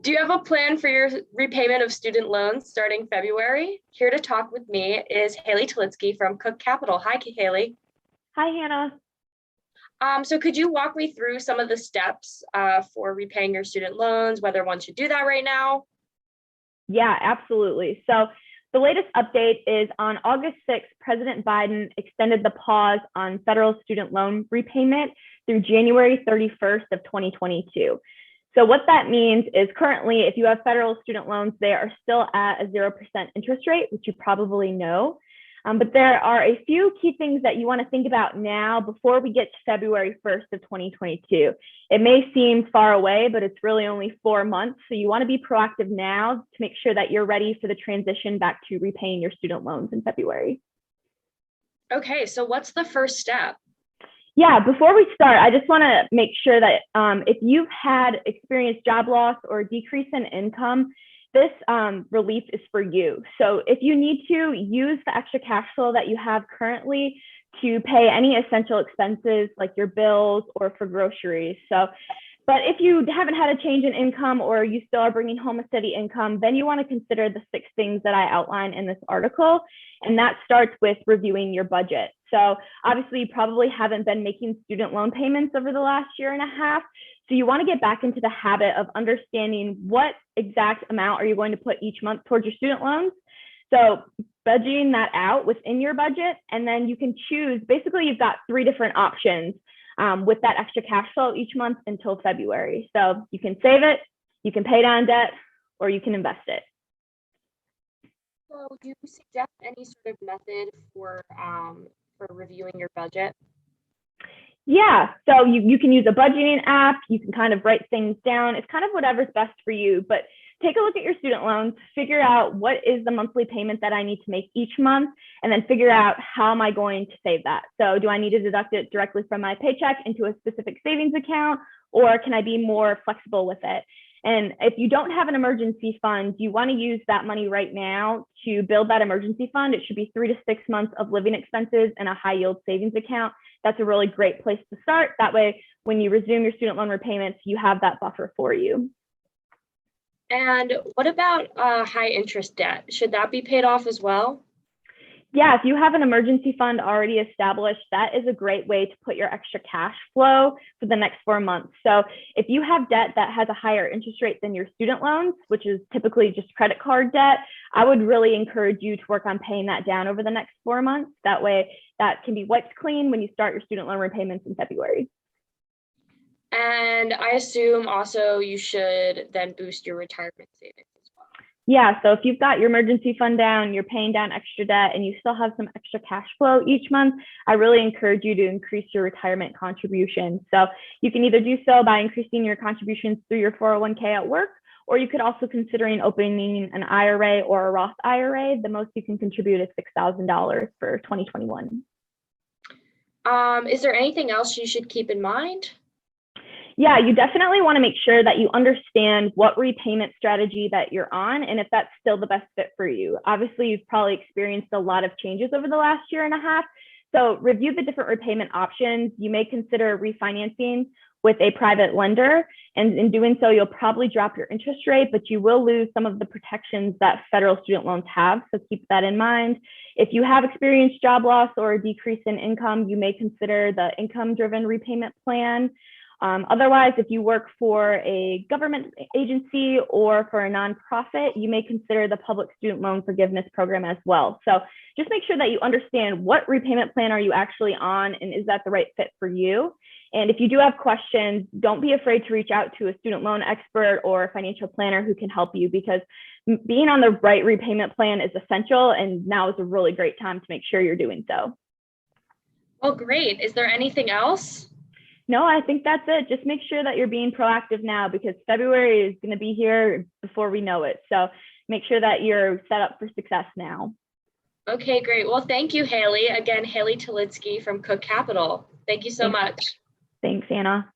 Do you have a plan for your repayment of student loans starting February? Here to talk with me is Haley Tolitsky from Cook Capital. Hi, Haley. Hi, Hannah. So could you walk me through some of the steps for repaying your student loans, whether one should do that right now? Yeah, absolutely. So the latest update is on August 6th, President Biden extended the pause on federal student loan repayment through January 31st of 2022. So what that means is currently, if you have federal student loans, they are still at a 0% interest rate, which you probably know. But there are a few key things that you want to think about now before we get to February 1st of 2022. It may seem far away, but it's really only 4 months. So you want to be proactive now to make sure that you're ready for the transition back to repaying your student loans in February. Okay, so what's the first step? Yeah, before we start, I just want to make sure that if you've had experienced job loss or decrease in income, this relief is for you. So if you need to, use the extra cash flow that you have currently to pay any essential expenses like your bills or for groceries. But if you haven't had a change in income or you still are bringing home a steady income, then you want to consider the 6 things that I outline in this article. And that starts with reviewing your budget. So obviously you probably haven't been making student loan payments over the last year and a half. So you want to get back into the habit of understanding what exact amount are you going to put each month towards your student loans. So budgeting that out within your budget, and then you can choose, basically you've got 3 different options with that extra cash flow each month until February. So you can save it, you can pay down debt, or you can invest it. So do you suggest any sort of method for reviewing your budget? Yeah, so you can use a budgeting app, you can kind of write things down. It's kind of whatever's best for you, but take a look at your student loans, figure out what is the monthly payment that I need to make each month, and then figure out how am I going to save that. So do I need to deduct it directly from my paycheck into a specific savings account, or can I be more flexible with it? And if you don't have an emergency fund, you want to use that money right now to build that emergency fund. It should be 3 to 6 months of living expenses in a high yield savings account. That's a really great place to start. That way, when you resume your student loan repayments, you have that buffer for you. And what about high interest debt? Should that be paid off as well? Yeah, if you have an emergency fund already established, that is a great way to put your extra cash flow for the next 4 months. So if you have debt that has a higher interest rate than your student loans, which is typically just credit card debt, I would really encourage you to work on paying that down over the next 4 months. That way that can be wiped clean when you start your student loan repayments in February. And I assume also you should then boost your retirement savings as well. Yeah, so if you've got your emergency fund down, you're paying down extra debt, and you still have some extra cash flow each month, I really encourage you to increase your retirement contributions. So you can either do so by increasing your contributions through your 401k at work, or you could also considering opening an IRA or a Roth IRA. The most you can contribute is $6,000 for 2021. Is there anything else you should keep in mind? Yeah, you definitely want to make sure that you understand what repayment strategy that you're on and if that's still the best fit for you. Obviously, you've probably experienced a lot of changes over the last year and a half. So review the different repayment options. You may consider refinancing with a private lender. And in doing so, you'll probably drop your interest rate, but you will lose some of the protections that federal student loans have. So keep that in mind. If you have experienced job loss or a decrease in income, you may consider the income-driven repayment plan. Otherwise, if you work for a government agency or for a nonprofit, you may consider the public student loan forgiveness program as well. So just make sure that you understand what repayment plan are you actually on and is that the right fit for you. And if you do have questions, don't be afraid to reach out to a student loan expert or a financial planner who can help you, because being on the right repayment plan is essential, and now is a really great time to make sure you're doing so. Well, great. Is there anything else? No, I think that's it. Just make sure that you're being proactive now, because February is going to be here before we know it. So make sure that you're set up for success now. Okay, great. Well, thank you, Haley. Again, Haley Tolitsky from Cook Capital. Thank you so much. Thanks, Anna.